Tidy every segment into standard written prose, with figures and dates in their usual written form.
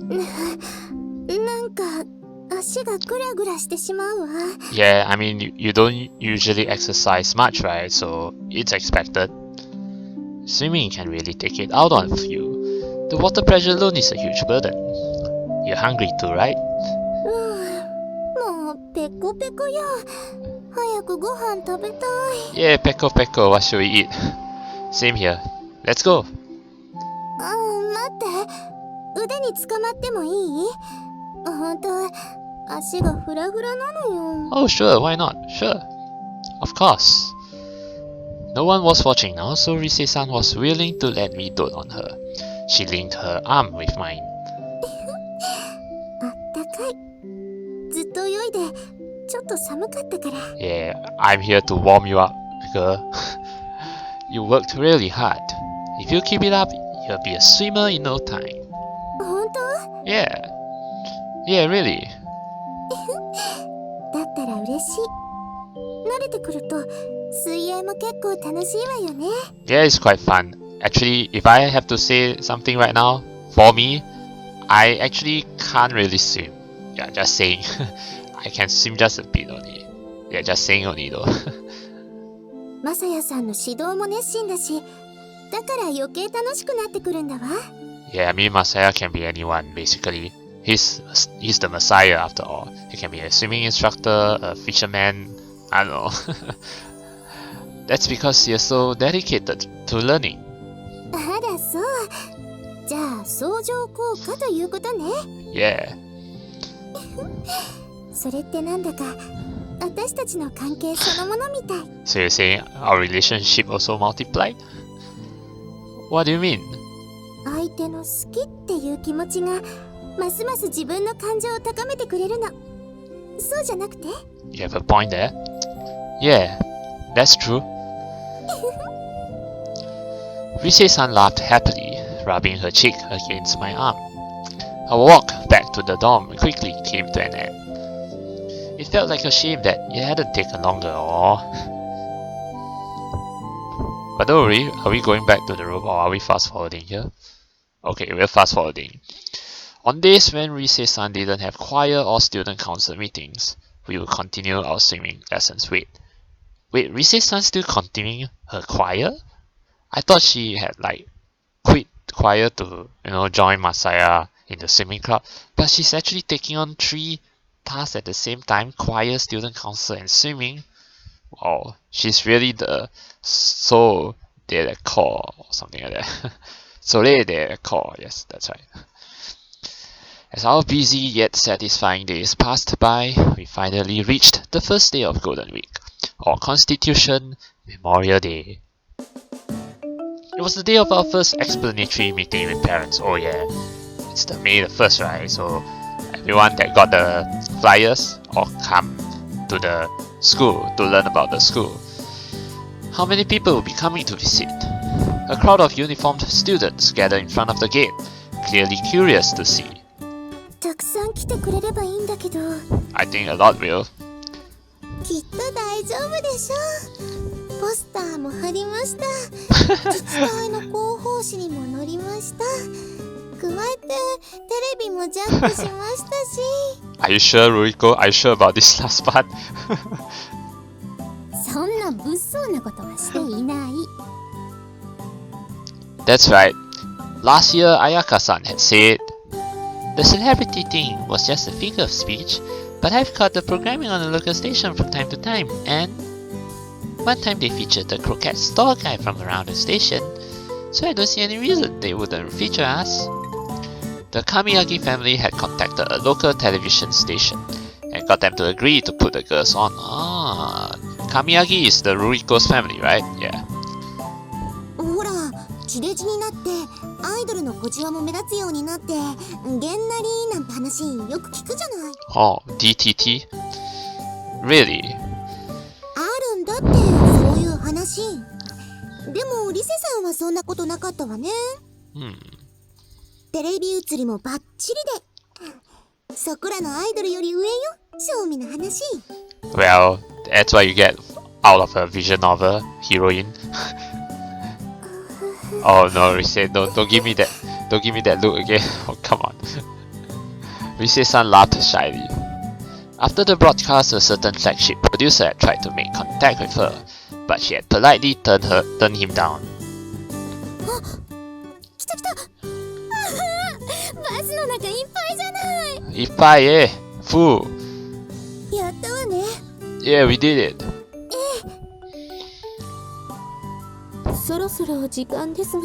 なんか足がグラグラしてしまうわ。Yeah, I mean, you don't usually exercise much, right? So it's expected. Swimming can really take it out of you. The water pressure alone is a huge burden. You're hungry too, right? もうペコペコよ。早くご飯食べたい。Yeah, peko peko, what should we eat? Same here. Let's go. 待って。腕に捕まってもいい？本当、足がフラフラなのよ。Oh, sure, why not? Sure. Of course. No one was watching now, so Rise-san was willing to let me dote on her. She linked her arm with mine. あったかい。ずっと泳いで、ちょっと寒かったから。Yeah, I'm here to warm you up, girl. You worked really hard. If you keep it up, you'll be a swimmer in no time. 本当？ Yeah. Yeah, really. だったら嬉しい。慣れてくると水泳も結構楽しいわよね。Yeah, it's quite fun. Actually, if I have to say something right now, for me, I actually can't really swim. Yeah, just saying. I can swim just a bit only. Yeah, just saying only though. マサヤさんの指導も熱心だし、だから余計楽しくなってくるんだわ。Yeah, I mean Masaya can be anyone basically. He's the Messiah after all. He can be a swimming instructor, a fisherman, I don't know. That's because you're so dedicated to learning. あらそう。じゃあ相乗効果ということね。Yeah. それってなんだか私たちの関係そのものみたい。So you're saying our relationship also multiplied? What do you mean? 相手の好きっていう気持ちがますます自分の感情を高めてくれるの。そうじゃなくて？ You have a point there. Yeah, that's true. Rise-san laughed happily, rubbing her cheek against my arm. Our walk back to the dorm quickly came to an end. It felt like a shame that it hadn't taken longer, or... But don't worry, are we going back to the room or are we fast forwarding here? Okay, we're fast forwarding. On days when Rise-san didn't have choir or student council meetings, we would continue our swimming lessons. Wait, Rise-san's still continuing her choir? I thought she had quit choir to, join Masaya in the swimming club, but she's actually taking on 3 tasks at the same time: choir, student council, and swimming. Wow, she's really the soul de la corps or something like that. Soleil de la corps, yes, that's right. As our busy yet satisfying days passed by, we finally reached the first day of Golden Week, or Constitution Memorial Day. It was the day of our first explanatory meeting with parents. Oh yeah, it's the May the 1st, right? So everyone that got the flyers or come to the school to learn about the school. How many people will be coming to visit? A crowd of uniformed students gathered in front of the gate, clearly curious to see. たくさん来てくれればいいんだけど。I think a lot will. きっと大丈夫でしょう。ポスターも貼りました。自治体の広報誌にも載りました。加えてテレビもジャックしましたし。Are you sure, Ruiko? Are you sure about this last part? そんな物騒なことはしていない。That's right. Last year, Ayaka-san had said, "The celebrity thing was just a figure of speech, but I've caught the programming on the local station from time to time, and one time they featured the croquette store guy from around the station, so I don't see any reason they wouldn't feature us." The Kamiyagi family had contacted a local television station and got them to agree to put the girls on. Kamiyagi is the Ruiko's family, right? Yeah. ほら、地デジになってアイドルの小じわも目立つようになって、げんなりなんて話よく聞くじゃない。Oh, DTT? Really? あるんだってそういう話。でもリセさんはそんなことなかったわね。テレビ映りもバッチリで、そこらのアイドルより上よ、正味の話。Well, that's what you get out of a vision novel heroine. Oh no, Rise, don't give me that look again. Oh, come on. Rise-san laughed shyly. After the broadcast, a certain flagship producer had tried to make contact with her, but she had politely turned him down. 来た来たバスの中いっぱいじゃない。いっぱい eh? Full. やったわね。Yeah, we did it. そろそろ時間ですが。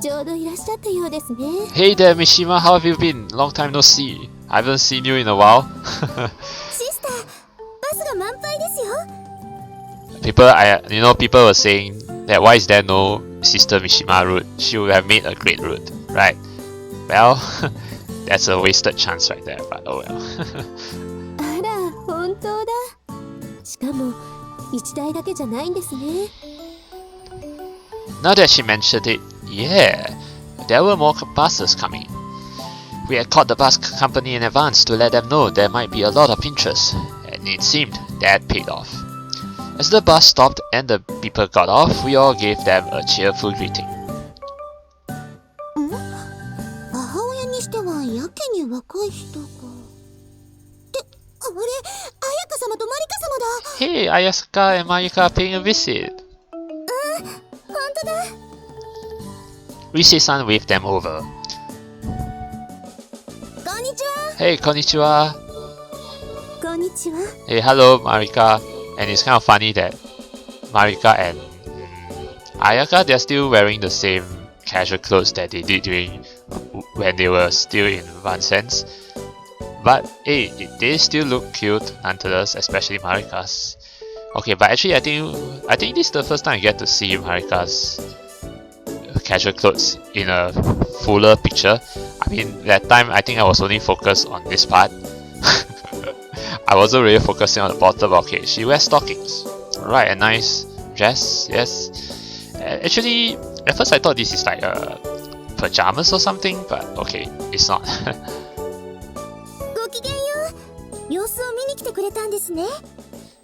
ちょうどいらっしゃったようですね。Hey there, Mishima, how have you been? Long time no see. I haven't seen you in a while. シスター、バスが満杯ですよ。People were saying that why is there no Sister Mishima route? She would have made a great route, right? Well, that's a wasted chance right there, but oh well. あら、本当だ。しかも、一台だけじゃないんですね。Now that she mentioned it, yeah, there were more buses coming. We had called the bus company in advance to let them know there might be a lot of interest, and it seemed that paid off. As the bus stopped and the people got off, we all gave them a cheerful greeting. 母親にしてはやけに若い人か。って、あれ、彩香様とマリカ様だ。Hey, Ayaka and Mayuka are paying a visit. 本当だ。Rise-san waved them over. こんにちは。Hey, konnichiwa. こんにちは。 Hey, hello, Marika. And it's kind of funny that Marika and Ayaka, they're still wearing the same casual clothes that they did when they were still in Vincennes. But hey, they still look cute nonetheless, especially Marika's. Okay, but actually I think this is the first time I get to see Marika's casual clothes in a fuller picture. I mean, that time I think I was only focused on this part. I wasn't really focusing on the bottom. Okay, she wears stockings. Alright, a nice dress, yes. Actually, at first I thought this is like pajamas or something, but okay, it's not. ごきげんよう。様子を見に来てくれたんですね。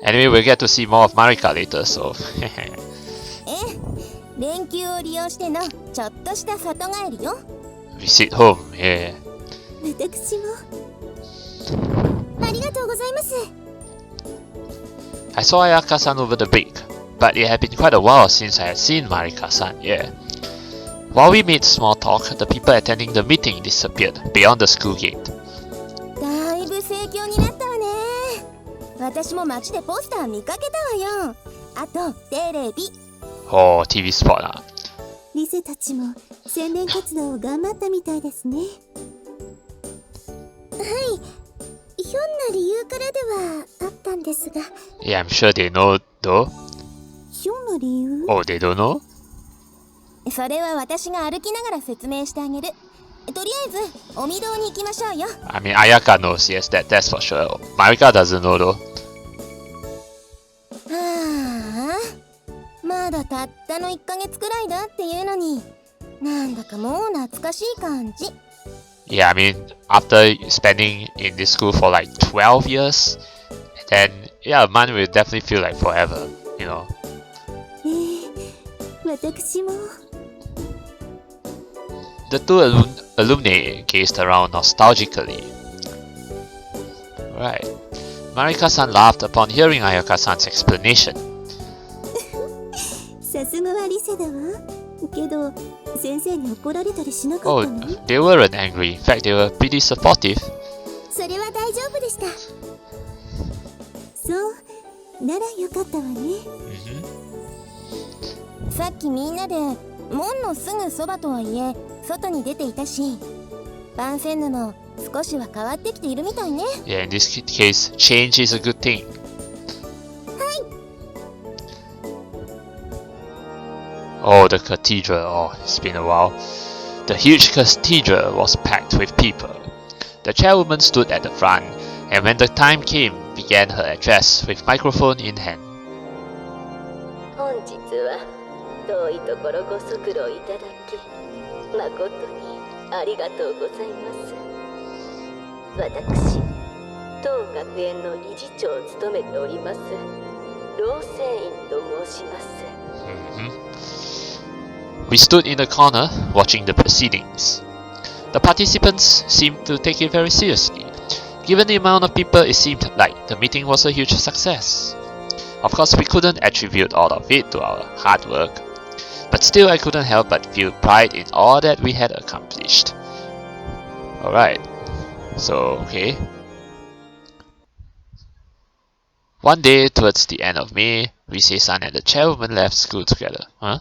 Anyway, we'll get to see more of Marika later, so. 連休を利用してのちょっとした里帰りよ。Visit home, yeah. 私も。ありがとうございます。I saw Ayaka-san over the break, but it had been quite a while since I had seen Marika-san, yeah. While we made small talk, the people attending the meeting disappeared beyond the school gate. だいぶ盛況になったわね。私も街でポスター見かけたわよ。あと、テレビ。Oh, TV spot, huh? リセたちも宣伝活動を頑張ったみたいですね。はい、ひょんな理由からではあったんですが。Yeah, I'm sure they know, though. ひょんな理由？ Oh, they don't know? それは私が歩きながら説明してあげる。とりあえず、お御堂に行きましょうよ。I mean, Ayaka knows, yes, that's for sure. Marika doesn't know, though. はあ、まだたったの1ヶ月くらいだっていうのに、なんだかもう懐かしい感じ。Yeah, I mean, after spending in this school for like 12 years, then yeah, a month will definitely feel like forever, you know. 私も。The two alumni gazed around nostalgically. Right. Marika-san laughed upon hearing Ayaka-san's explanation. さすがはリセだわ。けど、先生に怒られたりしなかっ Oh, たの？ they weren't angry. In fact, they were pretty supportive. それは大丈夫でした。そう、ならよかったわね。さっきみんなで門のすぐそばとはいえ外に出ていたし、ヴァンセンヌも少しは変わってきているみたいね。Yeah, in this case, change is a good thing. はい。 Oh, the cathedral. Oh, it's been a while. The huge cathedral was packed with people. The chairwoman stood at the front, and when the time came, began her address with microphone in hand. 本日は遠いところご足労いただき誠にありがとうございます。私、当学園の理事長を務めております老成院と申します。We stood in the corner watching the proceedings. The participants seemed to take it very seriously. Given the amount of people, it seemed like the meeting was a huge success. Of course, we couldn't attribute all of it to our hard work, but still I couldn't help but feel pride in all that we had accomplished. Alright, so okay. One day towards the end of May, Rise-san and the chairwoman left school together. Huh?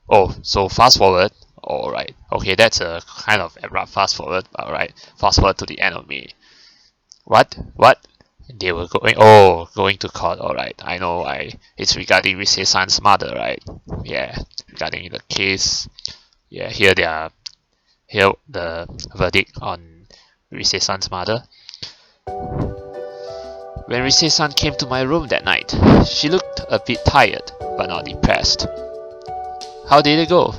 Oh, so fast forward. Alright, okay, that's a kind of abrupt fast forward. Alright, fast forward to the end of May. What? They were going to court. Alright, I know. It's regarding Rise-san's mother, right? Yeah, regarding the case. Yeah, here the verdict on Rise-san's mother. When Rise-san came to my room that night, she looked a bit tired, but not depressed. How did it go?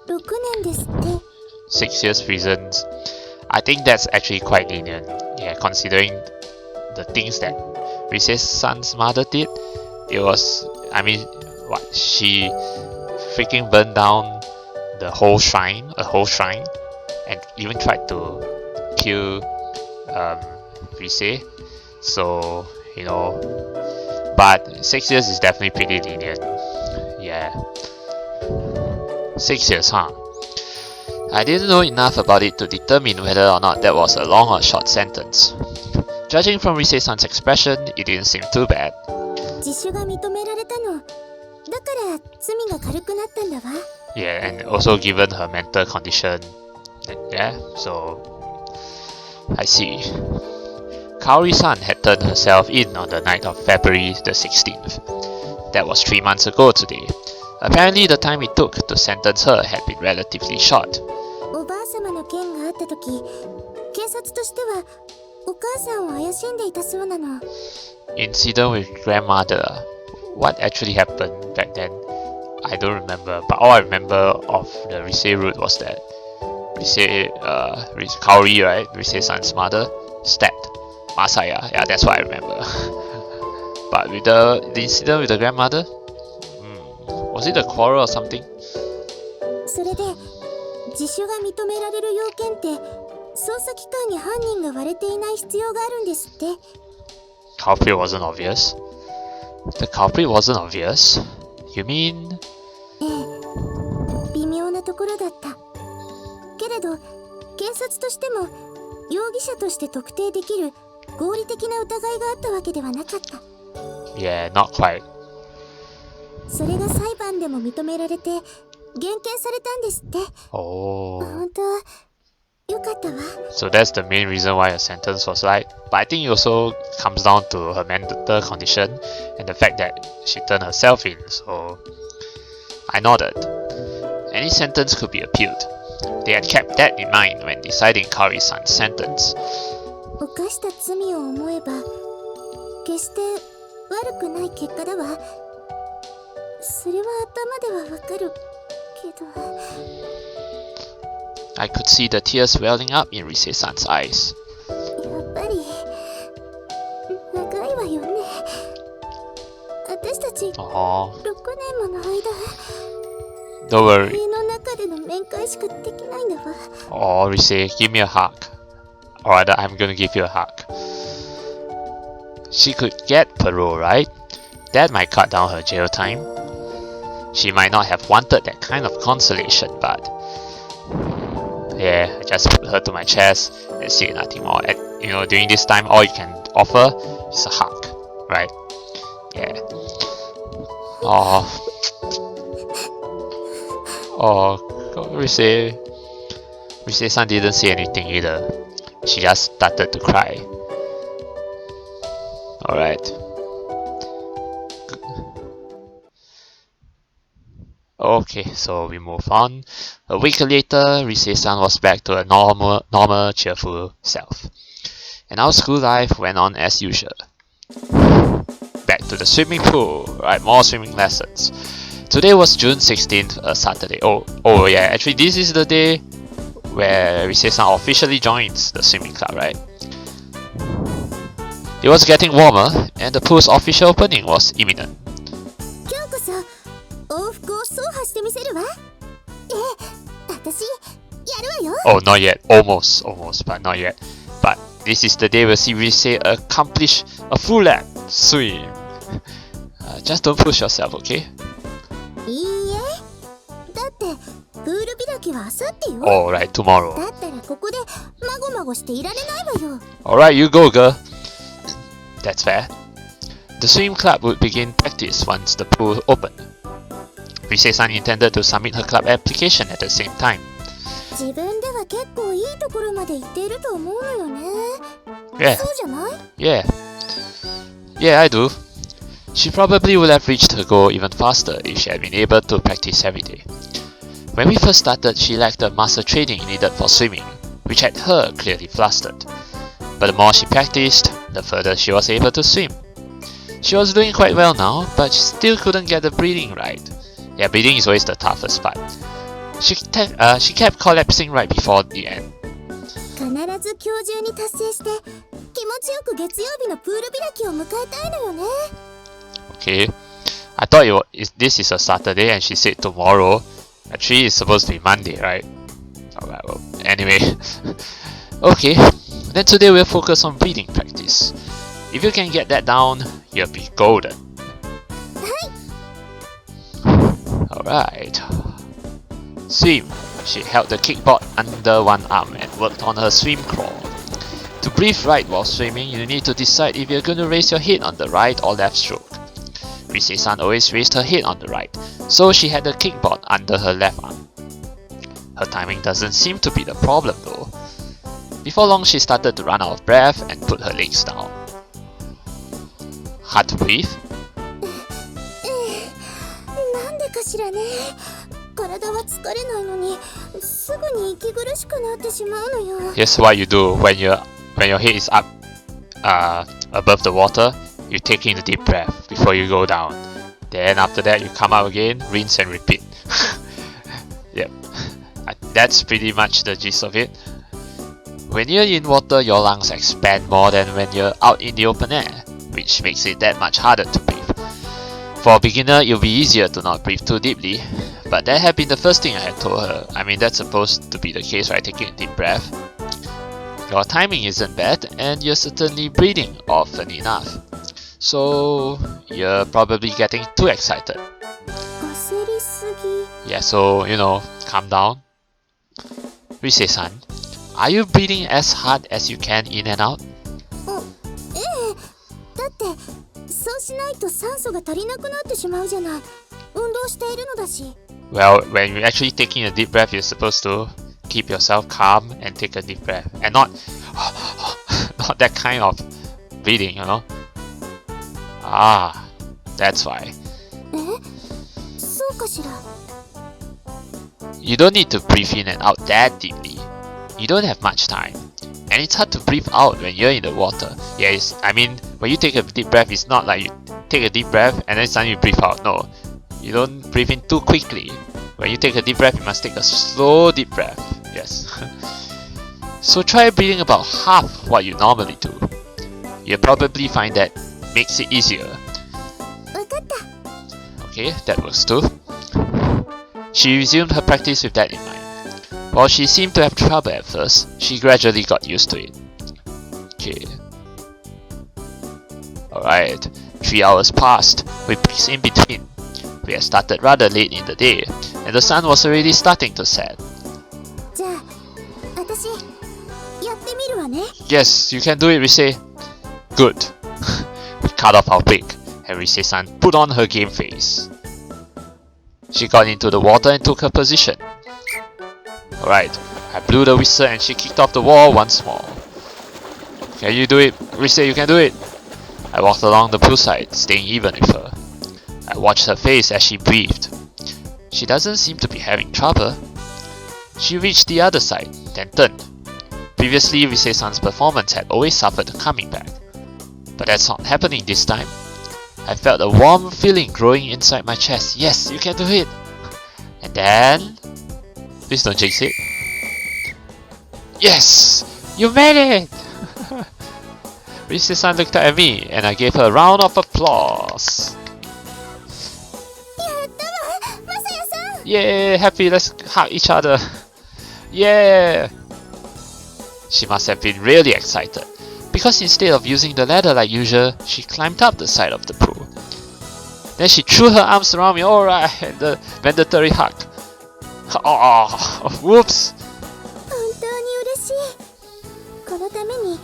6年ですって。 6 years prison. I think that's actually quite lenient. Yeah, considering the things that Rise-san's mother did. It was, I mean, what, she freaking burned down a whole shrine, and even tried to kill Rise. So, you know, but 6 years is definitely pretty lenient. Yeah. 6 years, huh? I didn't know enough about it to determine whether or not that was a long or short sentence. Judging from Rise-san's expression, it didn't seem too bad. 自首が認められたの。だから罪が軽くなったんだわ。Yeah, and also given her mental condition. Yeah, so I see. Kaori-san had turned herself in on the night of February the 16th. That was 3 months ago today. Apparently, the time it took to sentence her had been relatively short. おばあ様の件があった時、警察としてはお母さんを怪しんでいたそうなの。Incident with grandmother. What actually happened back then? I don't remember, but all I remember of the Rise route was that Kaori, right, Rise-san's mother, stabbed Masaya. Yeah, that's what I remember. But with the incident with the grandmother, was it a quarrel or something? それで自首が認められる要件って捜査機関に犯人が割れていない必要があるんですって。Culprit wasn't obvious. The culprit wasn't obvious? You mean? ええ、微妙なところだった。けれど警察としても容疑者として特定できる合理的な疑いがあったわけではなかった。Yeah, not quite. それが裁判でも認められて減刑されたんですって。Oh. 本当よかったわ。 So that's the main reason why her sentence was light. But I think it also comes down to her mental condition and the fact that she turned herself in. So I nodded. Any sentence could be appealed. They had kept that in mind when deciding Kaori-san's sentence. 犯した罪を思えば決して悪くない結果だわ。それは頭ではわかるけど。I could see the tears welling up in Rise-san's eyes. やっぱり長いわよね。私たち6年もの間 Don't worry. 家の中での面会しかできないんだわ。Oh, Rise, give me a hug. Or rather, I'm gonna give you a hug. She could get parole, right? That might cut down her jail time. She might not have wanted that kind of consolation, but yeah, I just put her to my chest and say nothing more. And, you know, during this time, all you can offer is a hug, right? Yeah. Oh, Rise-san didn't say anything either. She just started to cry. Alright. Okay, so we move on. A week later, Rise-san was back to a normal, cheerful self. And our school life went on as usual. Back to the swimming pool, right? More swimming lessons. Today was June 16th, a Saturday. Oh yeah, actually this is the day where Rise-san officially joins the swimming club, right? It was getting warmer, and the pool's official opening was imminent. 今日こそ往復を走破してみせるわ。私やるわよ。 Oh, not yet. Almost, but not yet. But this is the day we'll see Rise accomplish a full lap swim. Just don't push yourself, okay? いいえ。だってプール開きは明後日よ。 Alright, tomorrow. だったらここでまごまごしていられないわよ。 Alright, you go, girl. That's fair. The swim club would begin practice once the pool opened. Rise-san intended to submit her club application at the same time. 自分では結構いいところまで行っていると思うのよね。 Yeah, そうじゃない？ yeah, I do. She probably would have reached her goal even faster if she had been able to practice every day. When we first started, she lacked the muscle training needed for swimming, which had her clearly flustered. But the more she practiced, the further she was able to swim. She was doing quite well now, but she still couldn't get the breathing right. Yeah, breathing is always the toughest part. She kept collapsing right before the end. 必ず今日中に達成して気持ちよく月曜日のプール開きを迎えたいのよね。 Okay, I thought this is a Saturday and she said tomorrow. Actually, it's supposed to be Monday, right? Alright, well, anyway. Okay, then today we'll focus on breathing practice. If you can get that down, you'll be golden. Alright. Swim. She held the kickboard under one arm and worked on her swim crawl. To breathe right while swimming, you need to decide if you're going to raise your head on the right or left stroke. Rise-san always raised her head on the right, so she had the kickboard under her left arm. Her timing doesn't seem to be the problem though. Before long, she started to run out of breath and put her legs down. Hard to breathe? なんでかしらね。体は疲れないのにすぐに息苦しくなってしまうのよ。 Here's what you do when your head is up above the water. You take in a deep breath before you go down. Then after that you come out again, rinse and repeat. Yep, that's pretty much the gist of it. When you're in water, your lungs expand more than when you're out in the open air, which makes it that much harder to breathe. For a beginner, it'll be easier to not breathe too deeply, but that had been the first thing I had told her. I mean, that's supposed to be the case, right? Taking a deep breath. Your timing isn't bad, and you're certainly breathing often enough. So, you're probably getting too excited. 焦りすぎ。 Yeah, so, calm down. Rise-san, are you breathing as hard as you can in and out? ええ。だってそうしないと酸素が足りなくなってしまうじゃない。運動しているのだし。 Well, when you're actually taking a deep breath, you're supposed to keep yourself calm and take a deep breath. And not that kind of breathing, Ah, that's why. そうかしら。 You don't need to breathe in and out that deeply. You don't have much time. And it's hard to breathe out when you're in the water. Yes, I mean, when you take a deep breath, it's not like you take a deep breath and then suddenly you breathe out. No, you don't breathe in too quickly. When you take a deep breath, you must take a slow deep breath. Yes. So try breathing about half what you normally do. You'll probably find that makes it easier. わかった。 Okay, that works too. She resumed her practice with that in mind. While she seemed to have trouble at first, she gradually got used to it. Okay. Alright, 3 hours passed, with breaks in between. We had started rather late in the day, and the sun was already starting to set. じゃあ私やってみるわね。 Yes, you can do it, Rise. Good. We cut off our break, and Rise-san put on her game face. She got into the water and took her position. Alright, I blew the whistle and she kicked off the wall once more. Can you do it? Rise, you can do it! I walked along the poolside, staying even with her. I watched her face as she breathed. She doesn't seem to be having trouble. She reached the other side, then turned. Previously, Rise-san's performance had always suffered coming back. But that's not happening this time. I felt a warm feeling growing inside my chest. Yes, you can do it! And then... Please don't jinx it. Yes! You made it! Rise-san looked at me and I gave her a round of applause. やったわ、マサヤさん。 Yay! Happy, let's hug each other. Yeah! She must have been really excited, because instead of using the ladder like usual, she climbed up the side of the pool. Then she threw her arms around me, alright, the mandatory hug. Oh, whoops! 本当に嬉しい。このために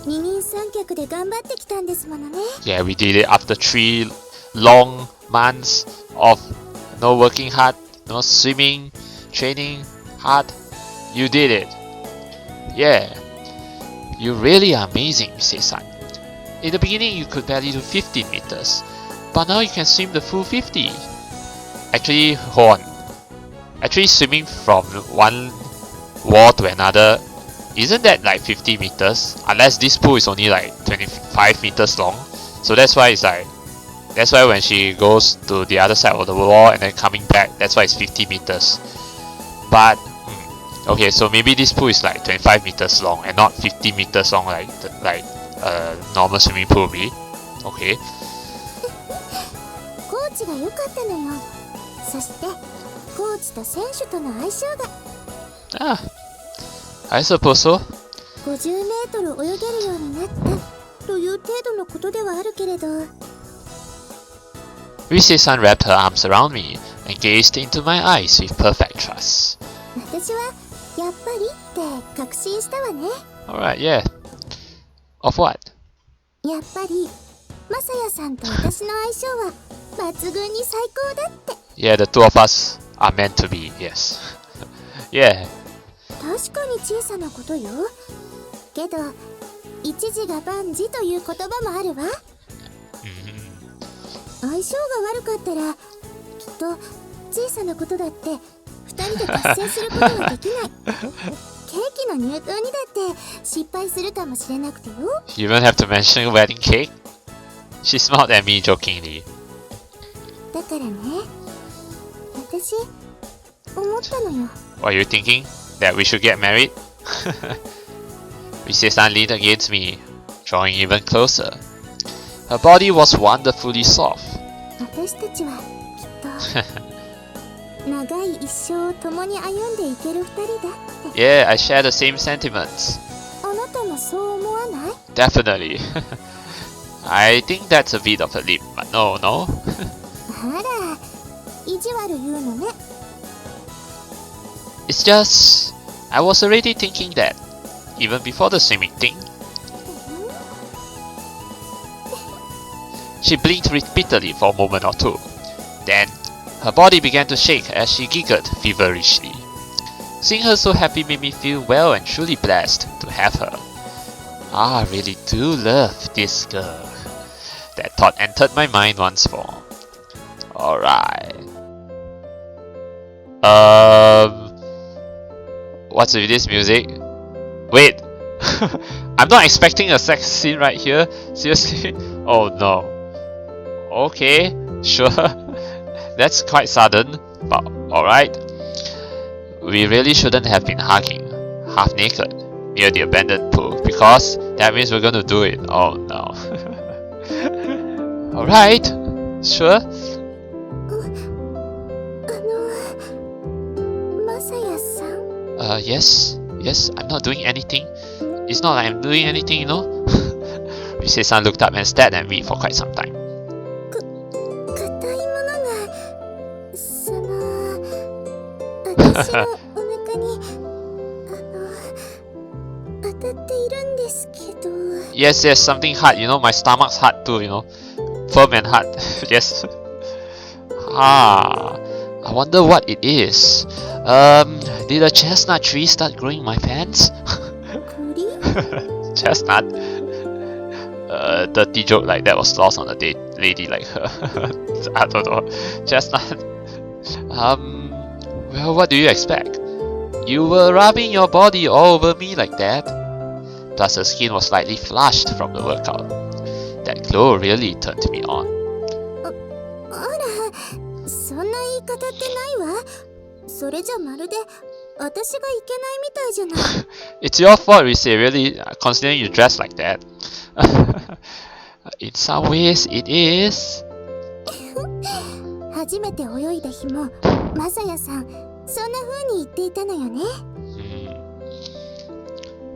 二人三脚で頑張ってきたんですものね。Yeah, we did it after 3 long months of no working hard, no swimming, training hard. You did it. Yeah. You really are amazing, Misei-san. In the beginning, you could barely do 15 meters, but now you can swim the full 50. Actually, hold on. Actually, swimming from one wall to another, isn't that like 50 meters? Unless this pool is only like 25 meters long. So that's why it's like, that's why when she goes to the other side of the wall and then coming back, that's why it's 50 meters. But okay, so maybe this pool is like 25 meters long and not 50 meters long like normal swimming pool will be. Okay. コーチが良かったのよ。そしてコーチと選手との相性が。Ah, I suppose so. 50メートル泳げるようになったという程度のことではあるけれど。Misei-san wrapped her arms around me and gazed into my eyes with perfect trust. 私はやっぱりって確信したわね。Alright, yeah. Of what? やっぱりマサヤさんと私の相性は抜群に最高だって。Yeah, the two of us are meant to be, yes. Yeah. 確かに小さなことよ。けど一時が万事という言葉もあるわ。相性が悪かったらきっと小さなことだって2人で達成することができない。ケーキの入刀にだって失敗するかもしれなくてよ。You don't have to mention wedding cake? She smiled at me jokingly. だからね、私思ったのよ。What are you thinking? That we should get married? Misei-san leaned against me, drawing even closer. Her body was wonderfully soft. 私たちはきっと長い一生を共に歩んでいける2人だって。Yeah, I share the same sentiments. あなたもそう思わない？ Definitely. I think that's a bit of a leap, but no. あら、意地悪言うのね。It's just, I was already thinking that, even before the swimming thing. She blinked repeatedly for a moment or two. Then, her body began to shake as she giggled feverishly. Seeing her so happy made me feel well and truly blessed to have her. I really do love this girl. That thought entered my mind once more. Alright. What's with this music? Wait! I'm not expecting a sex scene right here. Seriously? Oh no. Okay, sure. That's quite sudden, but alright. We really shouldn't have been hugging, half naked, near the abandoned pool, because that means we're gonna do it. Oh no. Alright, sure. マサヤさん。Yes, I'm not doing anything. It's not like I'm doing anything, you know? Misei-san looked up and stared at me for quite some time. 硬いものが、私のお腹に、当たっているんですけど。Yes, something hard, you know, my stomach's hard too, you know. Firm and hard, yes. I wonder what it is. Did a chestnut tree start growing in my pants? Chestnut? Dirty joke like that was lost on a lady like her. I don't know. Chestnut. Well, what do you expect? You were rubbing your body all over me like that. Plus her skin was slightly flushed from the workout. That glow really turned me on. あら、そんな言い方ってないわ。それじゃまるで私がいけないみたいじゃない。It's your fault, Risei, really, considering you dress like that. In some ways, it is. 初めて泳いだ日もマサヤさんそんな風に言っていたのよね。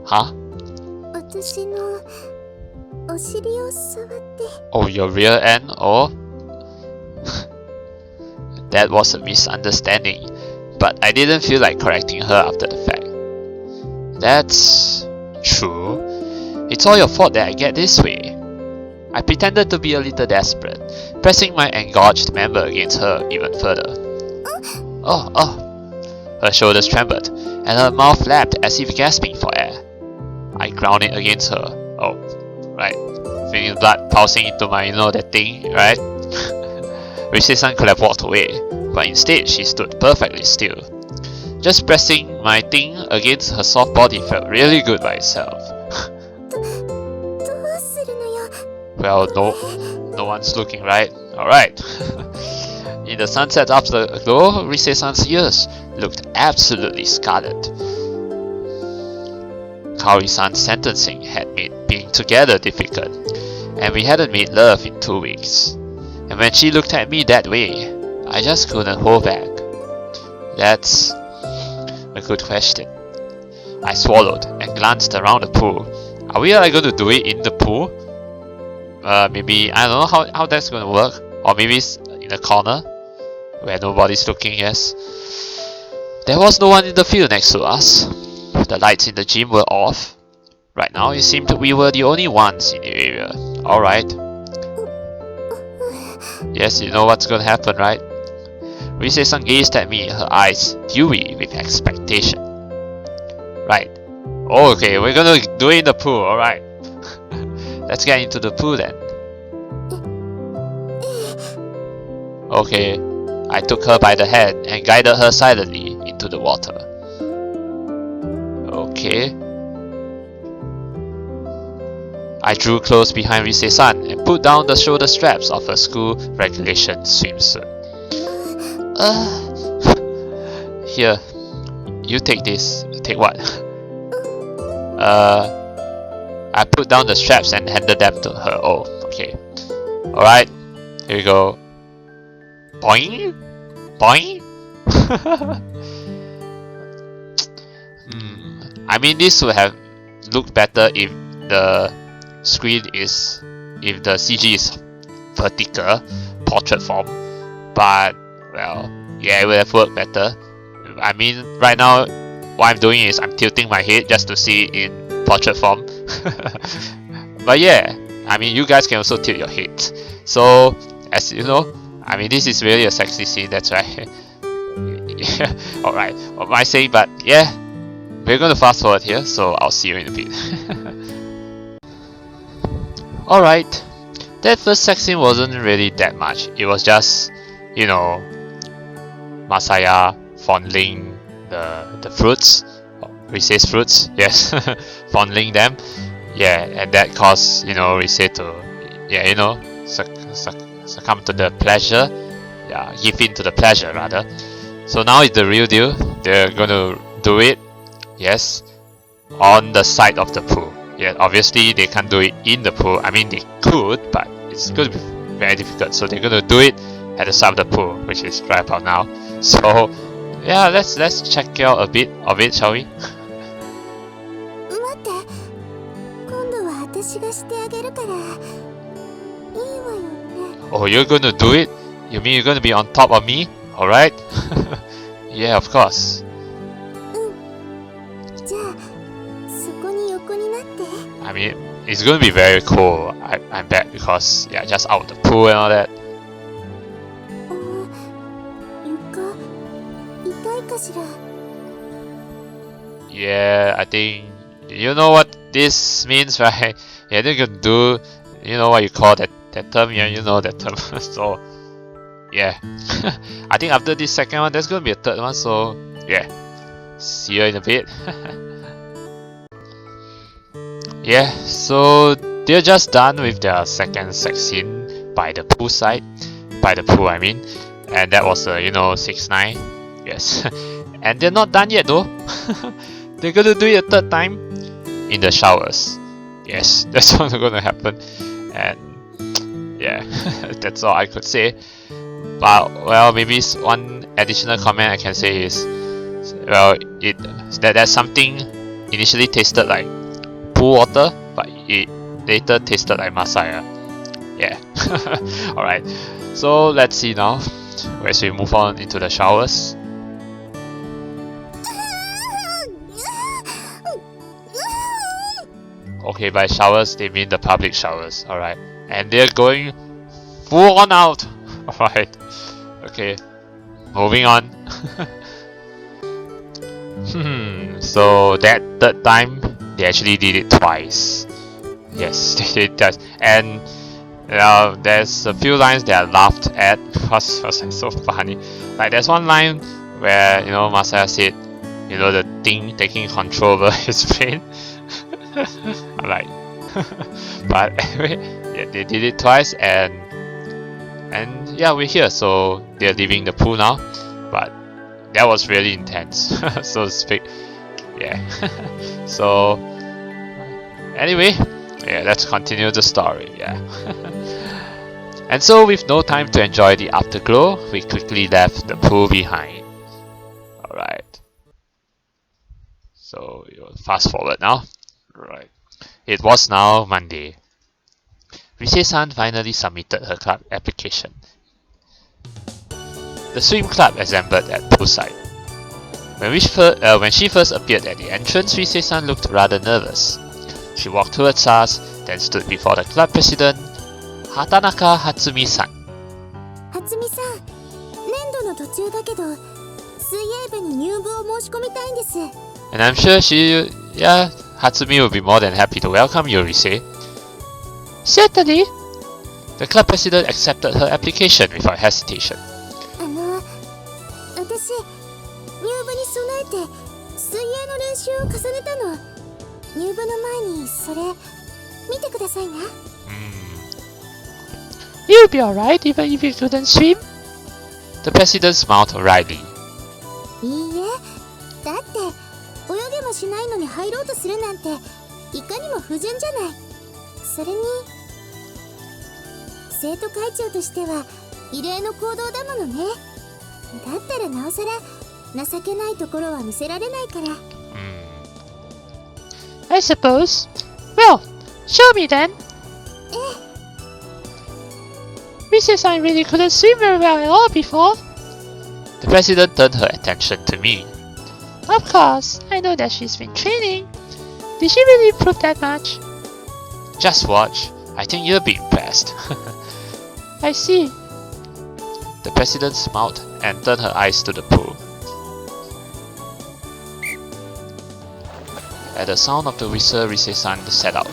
Huh? 私のお尻を触って。 Oh, your rear end? Oh? That was a misunderstanding, but I didn't feel like correcting her after the fact. That's true. It's all your fault that I get this way. I pretended to be a little desperate, pressing my engorged member against her even further. Oh. Her shoulders trembled, and her mouth flapped as if gasping for air. I ground it against her. Oh, right. Feeling the blood pulsing into my, that thing, right? Rise-san could have walked away, but instead she stood perfectly still. Just pressing my thing against her soft body felt really good by itself. Well, no one's looking, right? Alright. In the sunset afterglow, Rise-san's ears looked absolutely scarlet. Kaori-san's sentencing had made being together difficult, and we hadn't made love in 2 weeks. And when she looked at me that way, I just couldn't hold back. That's a good question. I swallowed and glanced around the pool. Are we going to do it in the pool? Maybe, I don't know how that's going to work. Or maybe it's in a corner where nobody's looking, yes. There was no one in the field next to us. The lights in the gym were off. Right now it seemed we were the only ones in the area. Alright. Yes, you know what's gonna happen, right? Rise-san gazed at me, her eyes dewy with expectation. Right. Oh, okay, we're gonna do it in the pool, alright. Let's get into the pool then. Okay, I took her by the hand and guided her silently into the water. Okay. I drew close behind Rise-san and put down the shoulder straps of her school regulation swimsuit. Here, you take this. Take what? I put down the straps and handed them to her. Oh, okay. Alright, here we go. Boing! Boing! I mean, this would have looked better if the CG is vertical, portrait form, but well, yeah, it would have worked better. I mean, right now, what I'm doing is I'm tilting my head just to see it in portrait form. But yeah, I mean, you guys can also tilt your head. So, as you know, I mean, this is really a sexy scene, that's right. Yeah, alright, what am I saying? But yeah, we're gonna fast forward here, so I'll see you in a bit. Alright, that first sex scene wasn't really that much. It was just, Masaya fondling the fruits, Rise's fruits, yes, fondling them. Yeah, and that caused, Rise to, succumb to the pleasure. Yeah, give in to the pleasure rather. So now it's the real deal. They're gonna do it, yes, on the side of the pool. Yeah, obviously they can't do it in the pool. I mean, they could, but it's going to be very difficult. So they're gonna do it at the side of the pool, which is right about now. So yeah, let's check out a bit of it, shall we? Oh, you're gonna do it? You mean you're gonna be on top of me? Alright? Yeah, of course. I mean, it's gonna be very cool, I bet, because, yeah, just out of the pool and all that. Yeah, I think, you know what this means, right? Yeah, they're gonna do, what you call that term, yeah, you know that term. So, yeah. I think after this second one, there's gonna be a third one, so, yeah. See you in a bit. Yeah, so they're just done with their second sex scene by the pool side. By the pool, I mean. And that was, 6-9. Yes. And they're not done yet though. They're gonna do it a third time in the showers. Yes, that's what's gonna happen. And yeah, that's all I could say. But well, maybe one additional comment I can say is, well, that's something initially tasted like pool water, but it later tasted like Masaya. Yeah. Alright, so let's see now as we move on into the showers. Okay, by showers they mean the public showers, alright. And they're going full on out. Alright. Okay. Moving on. So that third time they actually did it twice. Yes, they did that. And there's a few lines that I laughed at because it was like so funny. Like there's one line where Masaya said, the thing taking control over his brain. I'm like, but anyway, yeah, they did it twice, and yeah, we're here. So they're leaving the pool now, but that was really intense, so to speak. Yeah. So anyway, yeah, let's continue the story. Yeah. And so, with no time to enjoy the afterglow, we quickly left the pool behind. Alright. So you'll fast forward now. Right. It was now Monday. Rise-san finally submitted her club application. The swim club assembled at poolside. When she first appeared at the entrance, Rise-san looked rather nervous. She walked towards us, then stood before the club president, Hatanaka Hatsumi-san. Hatsumi-san, 年度の途中だけど、水泳部に入部を申し込みたいんです。 And I'm sure Hatsumi will be more than happy to welcome you, Rise. Certainly. The club president accepted her application without hesitation. 私、入部に備えて水泳の練習を重ねたの。入部の前にそれ見てくださいね。You'll be alright even if you couldn't swim? The president smiled wryly. いいえ、だって泳げもしないのに入ろうとするなんていかにも不純じゃない。それに生徒会長としては異例の行動だものね。だったらなおさら情けないところは見せられないから。I suppose. Well, show me then. Rise-san really couldn't swim very well at all before. The president turned her attention to me. Of course, I know that she's been training. Did she really improve that much? Just watch. I think you'll be impressed. I see. The president smiled and turned her eyes to the pool. At the sound of the whistle, Rise-san set out.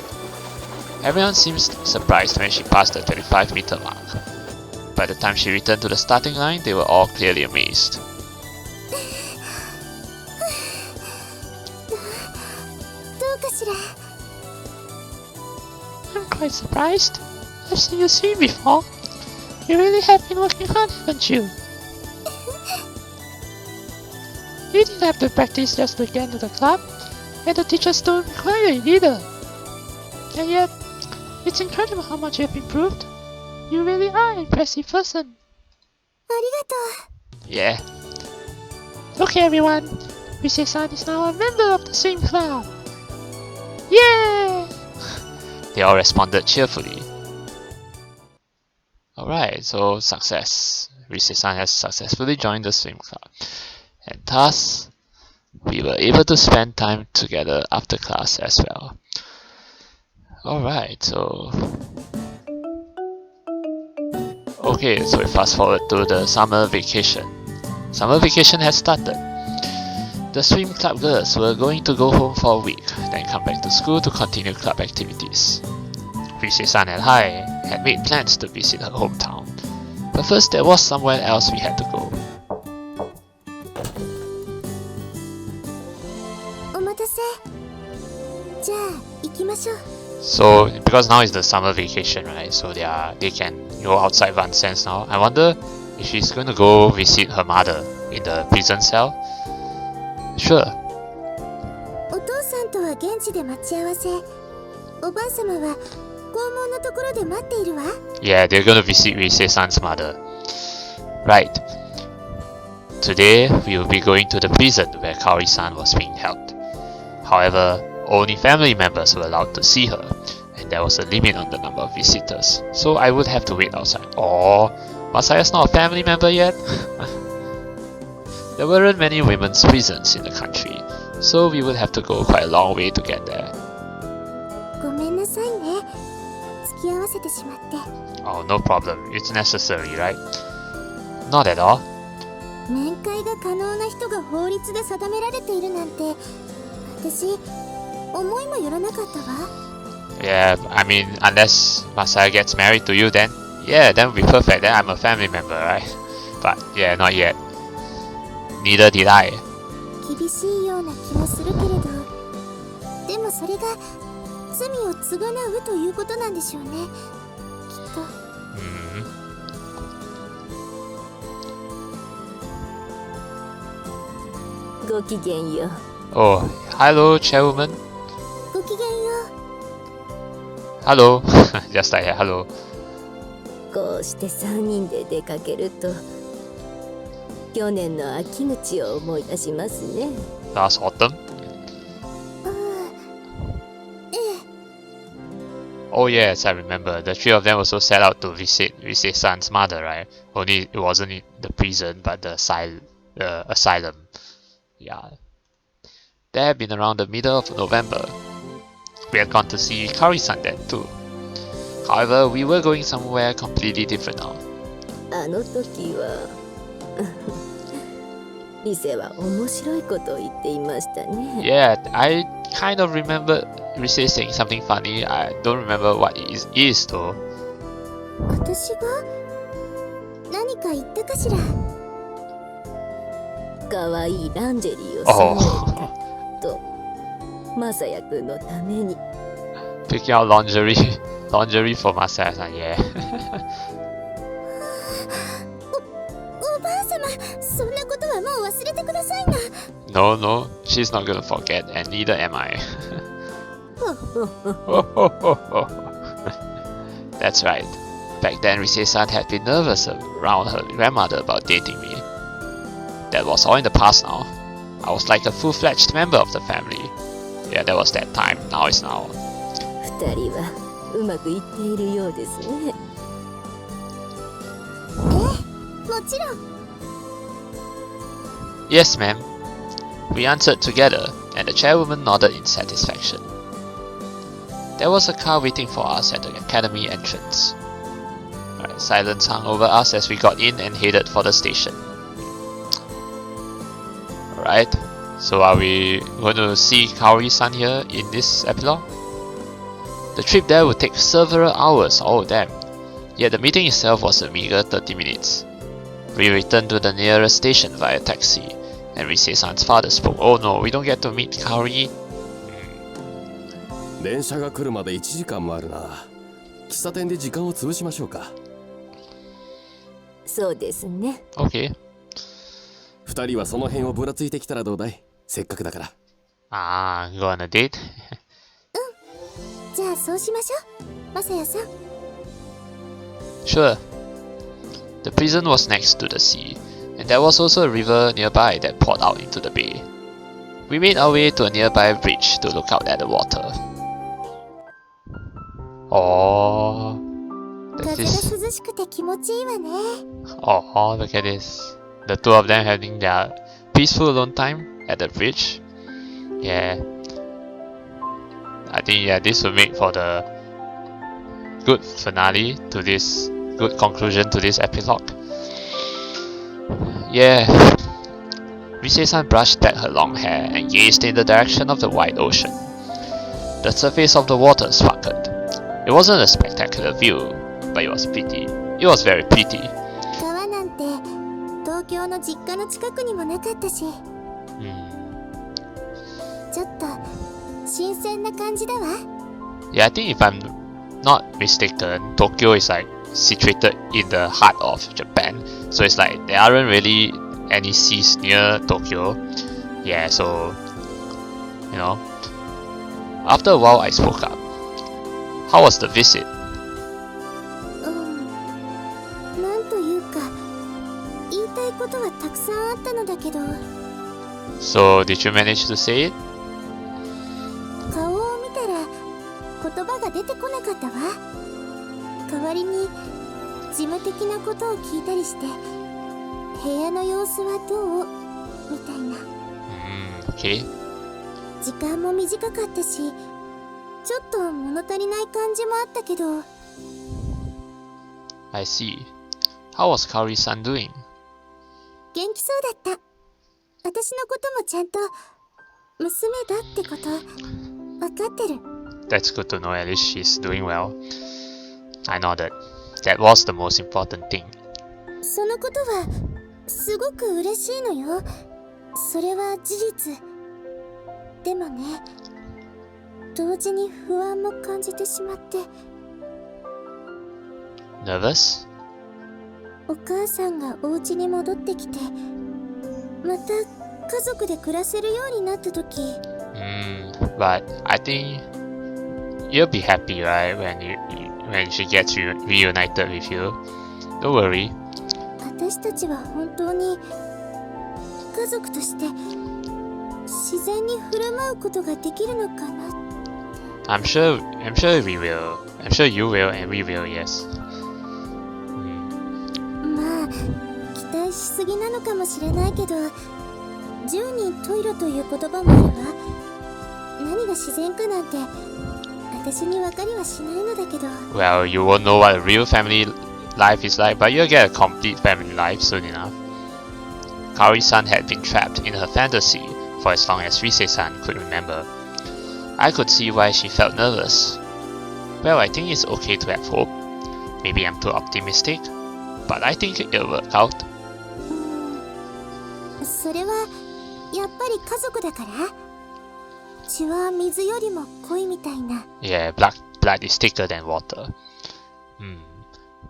Everyone seemed surprised when she passed the 25-meter mark. By the time she returned to the starting line, they were all clearly amazed. I'm quite surprised. I've seen you swim before. You really have been working hard, haven't you? You didn't have to practice just to get into the club, and the teachers don't require it either. And yet, it's incredible how much you have improved. You really are an impressive person. Arigato. Yeah. Okay everyone, Rise-san is now a member of the swim club. Yeah! They all responded cheerfully. Alright, so success. Rise-san has successfully joined the swim club. And thus, we were able to spend time together after class as well. Alright, so... Okay, so we fast forward to the summer vacation. Summer vacation has started. The swim club girls were going to go home for a week, then come back to school to continue club activities. Rise-san and I had made plans to visit her hometown, but first there was somewhere else we had to go. So, because now is the summer vacation, right? So they can go outside Vincennes now. I wonder if she's going to go visit her mother in the prison cell. Sure. Yeah, they're going to visit Rise-san's mother. Right. Today, we will be going to the prison where Kaori-san was being held. However, only family members were allowed to see her, and there was a limit on the number of visitors, so I would have to wait outside. Oh, Masaya's not a family member yet? There weren't many women's prisons in the country, so we would have to go quite a long way to get there. ごめんなさいね。付き合わせてしまって。Oh, no problem. It's necessary, right? Not at all. 面会が可能な人が法律で定められているなんて、私、思いもよらなかったわ。Yeah, I mean, unless Masaya gets married to you, then would be perfect. Then I'm a family member, right? But yeah, not yet. Neither did I. 厳しいような気もするけれど、でもそれが罪を償うということなんでしょうね。きっと。ごきげんよう。Oh, hello, chairwoman. ごきげんよう。 Hello. Just like that, hello. こうして3人で出かけると、去年の秋口を思い出しますね。Last autumn? ええ。 Oh yes, I remember. The three of them also set out to visit Vincennes' mother, right? Only it wasn't in the prison, but the asylum. Yeah. That had been around the middle of November. We had gone to see Kari-san then too. However, we were going somewhere completely different now. あの時はリセは面白いことを言っていましたね。Yeah, I kind of remember Rise saying something funny. I don't remember what it is though. 私が何か言ったかしら。可愛いランジェリーを揃えたと、マサヤくんのために。Picking out lingerie for Masaya-san, yeah. おばあさま、そんなことはもう忘れてくださいな。No, she's not gonna forget, and neither am I. That's right. Back then, Rise-san had been nervous around her grandmother about dating me. That was all in the past now. I was like a full-fledged member of the family. Yeah, that was that time. Now is now. 2人はうまくいっているようですね。もちろん。Yes, ma'am. We answered together, and the chairwoman nodded in satisfaction. There was a car waiting for us at the academy entrance. Alright, silence hung over us as we got in and headed for the station. Alright, so are we going to see Kaori-san here in this epilogue? The trip there would take several hours, oh damn. Yet the meeting itself was a meager 30 minutes. We returned to the nearest station via taxi, and Rise-san's father spoke. Oh no, we don't get to meet Kaori. 電車が来るまで1時間もあるな。喫茶店で時間を潰しましょうか。そうですね。Okay. 2人はその辺をぶらついてきたらどうだい？せっかくだから。Ah, go on a date? じゃあそうしましょう。マサヤさん。Sure. The prison was next to the sea, and there was also a river nearby that poured out into the bay. We made our way to a nearby bridge to look out at the water. Oh, look at 風 this. が涼しくて気持ちいいわね。Oh, look at this. The two of them having their peaceful alone time at the bridge. Yeah. I think this will make for the good finale to this, good conclusion to this epilogue. Yeah. Rise-san brushed back her long hair and gazed in the direction of the wide ocean. The surface of the water sparkled. It wasn't a spectacular view, but it was pretty. It was very pretty. 川なんて東京の実家の近くにもなかったし、ちょっと新鮮な感じだわ。Yeah, I think if I'm not mistaken, Tokyo is like situated in the heart of Japan. So it's like there aren't really any seas near Tokyo. Yeah, so, you know. After a while, I spoke up. How was the visit? なんというか、言いたいことはたくさんあったのだけど。So, did you manage to say it? 顔を見たら言葉が出てこなかったわ。代わりに事務的なことを聞いたりして、部屋の様子はどうみたいな。Okay. 時間も短かったし、ちょっと物足りない感じもあったけど。I see. How was Kaori-san doing? 元気そうだった。私のこともちゃんと娘だってこと分かってる。 That's good to know, at least she's doing well. I nodded. That was the most important thing. そのことはすごく嬉しいのよ。それは事実。でもね、同時に不安も感じてしまって。Nervous? お母さんがお家に戻ってきて、また家族で暮らせるようになった時。But I think you'll be happy, right, when she gets reunited with you. Don't worry. 私たちは本当に家族として自然に振る舞うことができるのかな。I'm sure we will. I'm sure you will and we will, yes. まあ期待しすぎなのかもしれないけど、10人トイレという言葉もあるわ。何が自然かなんて私に分かりはしないのだけど。 Well, you won't know what a real family life is like, but you'll get a complete family life soon enough. Kaori-san had been trapped in her fantasy for as long as Rise-san could remember. I could see why she felt nervous. Well, I think it's okay to have hope. Maybe I'm too optimistic, but I think it'll work out. それはやっぱり家族だから？血は水よりも濃いみたいな。Yeah, blood is thicker than water.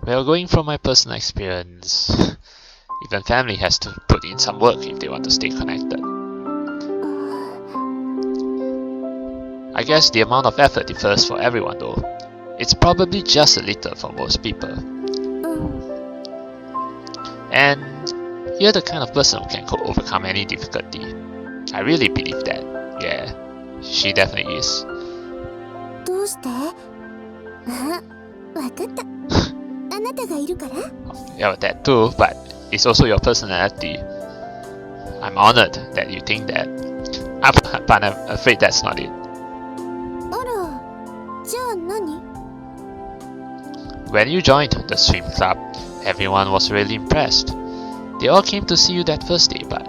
Well, going from my personal experience, even family has to put in some work if they want to stay connected. I guess the amount of effort differs for everyone though. It's probably just a little for most people. And you're the kind of person who can overcome any difficulty. I really believe that. Yeah, she definitely is. どうして？あ、わかった。あなたがいるから？ Yeah, that too, but it's also your personality. I'm honored that you think that. But I'm afraid that's not it. あら、じゃあ何？ When you joined the swim club, everyone was really impressed. They all came to see you that first day, but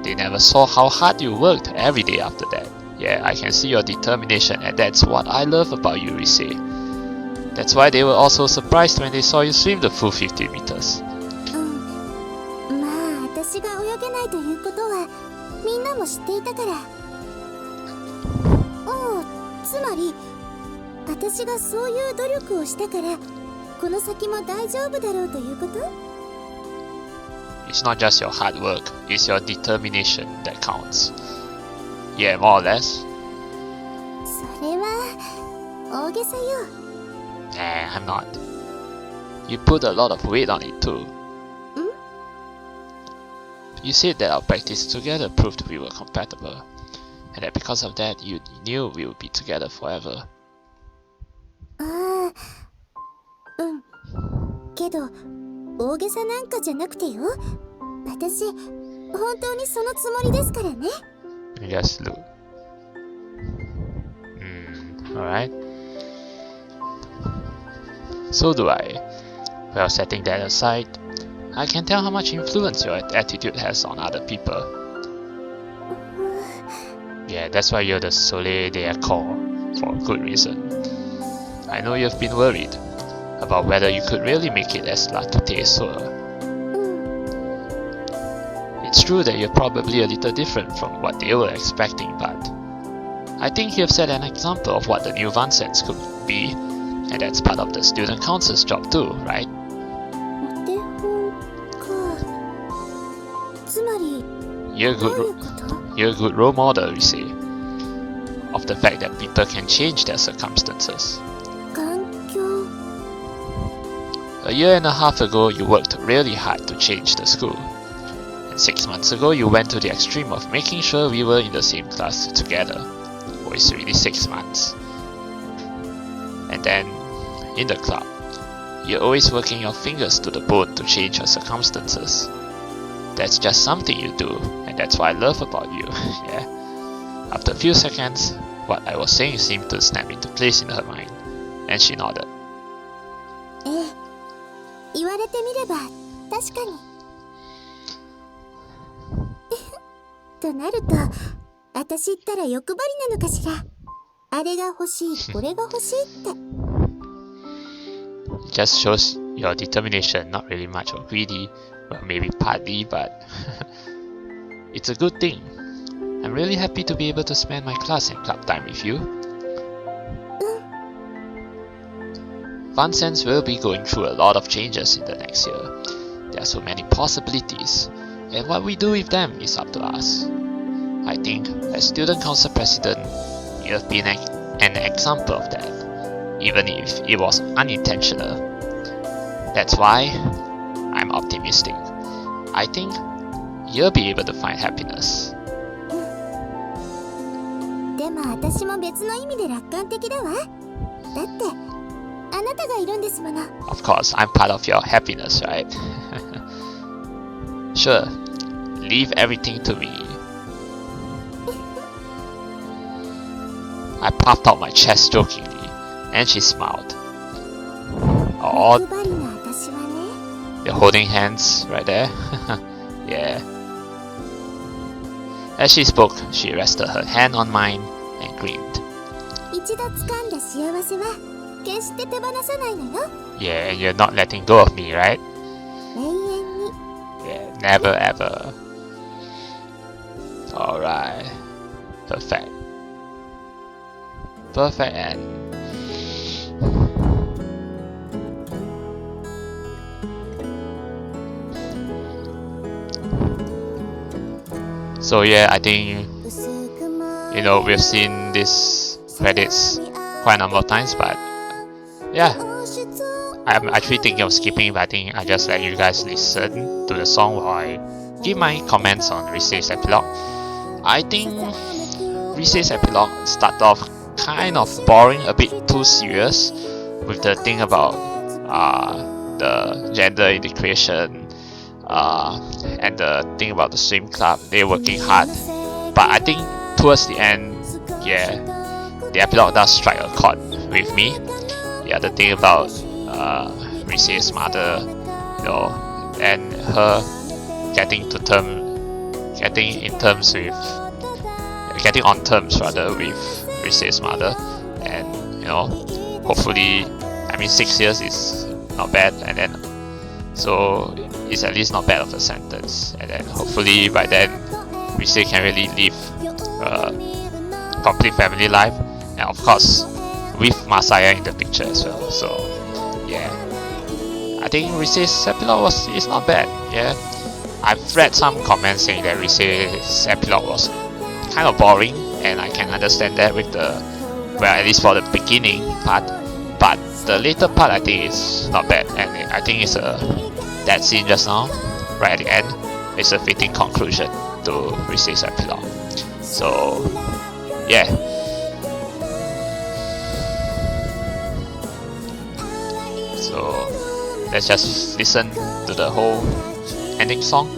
they never saw how hard you worked every day after that. Yeah, I can see your determination, and that's what I love about you, Rise. That's why they were also surprised when they saw you swim the full 50 meters. まあ、私が泳げないということはみんなも知っていたから。おお、つまり私がそういう努力をしたからこの先も大丈夫だろうということ？ It's not just your hard work, it's your determination that counts. Yeah, more or less. それは大げさよ。Nah, I'm not. You put a lot of weight on it too. You said that our practice together proved we were compatible, and that because of that you knew we would be together forever. ああ、けど大げさなんかじゃなくてよ。私本当にそのつもりですからね。Just look. Alright. So do I. Well, setting that aside, I can tell how much influence your attitude has on other people. Yeah, that's why you're the Soleil de Accord, for a good reason. I know you've been worried about whether you could really make it as La Tutte Soeur. It's true that you're probably a little different from what they were expecting, but I think you've set an example of what the new Vincennes could be, and that's part of the student council's job too, right? お手本か。つまり You're どういう good, こと？ you're a good role model, you see, of the fact that people can change their circumstances. 環境。 A year and a half ago, you worked really hard to change the school. And 6 months ago, you went to the extreme of making sure we were in the same class together. it's really 6 months. And then in the club, you're always working your fingers to the bone to change your circumstances. That's just something you do, and that's what I love about you. Yeah. After a few seconds, what I was saying seemed to snap into place in her mind, and she nodded. 言われてみれば確かにとなると、私ったら欲張りなのかしら。あれが欲しい、これが欲しいって。It just shows your determination, not really much or greedy, well maybe partly, but it's a good thing. I'm really happy to be able to spend my class and club time with you. Vincennes will be going through a lot of changes in the next year. There are so many possibilities, and what we do with them is up to us. I think, as student council president, you have been an example of that, even if it was unintentional. That's why I'm optimistic. I think you'll be able to find happiness. でも私も別の意味で楽観的だわ。だってあなたがいるんですもの。Of course, I'm part of your happiness, right? Sure, leave everything to me. I puffed out my chest jokingly, and she smiled. Oh, 欲張りな私はね。 you're holding hands right there? Yeah. As she spoke, she rested her hand on mine and grinned. 一度掴んだ幸せは決して手放さないのよ。 Yeah, and you're not letting go of me, right? 永遠に。 Yeah, never ever. Alright. Perfect. Perfect end. So yeah, I think, you know, we've seen these credits quite a number of times, but yeah, I'm actually thinking of skipping, but I think I just let you guys listen to the song while I give my comments on Recess Epilogue. I think Recess Epilogue started off kind of boring, a bit too serious, with the thing about the gender integration, and the thing about the swim club. They're working hard, but I think towards the end, yeah, the epilogue does strike a chord with me. Yeah, the thing about Recess's mother, you know, and her getting on terms rather with Recess's mother, and you know, hopefully, I mean 6 years is not bad, and then so it's at least not bad of a sentence, and then hopefully by then Recess can really live a complete family life, and of course with Masaya in the picture as well. So yeah, I think Recess epilogue is not bad. Yeah, I've read some comments saying that Recess epilogue was kind of boring, and I can understand that with the, well, at least for the beginning part, but the later part I think is not bad, and I think it's that scene just now right at the end is a fitting conclusion to Recess epilogue. So yeah, so let's just listen to the whole ending song.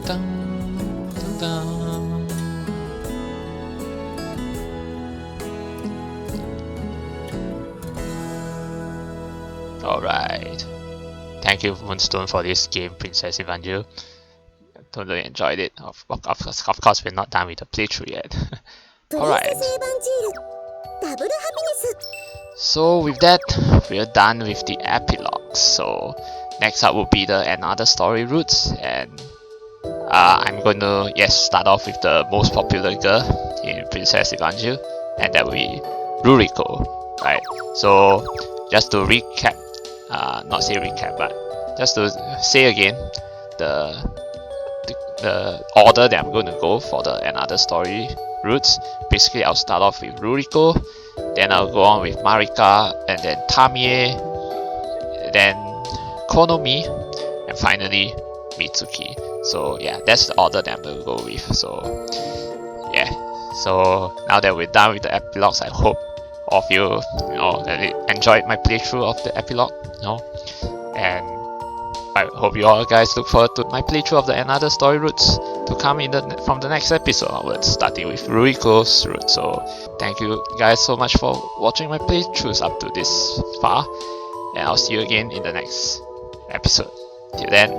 Dun, dun, dun. Alright. Thank you, Moonstone, for this game, Princess Evangile. Totally enjoyed it. Of course, we're not done with the playthrough yet. Alright. So with that, we're done with the epilogues. So next up will be the another story routes, and I'm going to start off with the most popular girl in Princess Evangile, and that will be Ruriko. Right. So just to recap, not say recap, but just to say again, the the order that I'm going to go for the another story routes. Basically, I'll start off with Ruriko, then I'll go on with Marika, and then Tamie, then Konomi, and finally Mitsuki. So yeah, that's the order that I'm going to go with. So yeah, so now that we're done with the epilogues, I hope all of you, enjoyed my playthrough of the epilogue, and I hope you all guys look forward to my playthrough of the another story routes to come from the next episode onwards, starting with Ruriko's route. So thank you guys so much for watching my playthroughs up to this far, and I'll see you again in the next episode. Till then,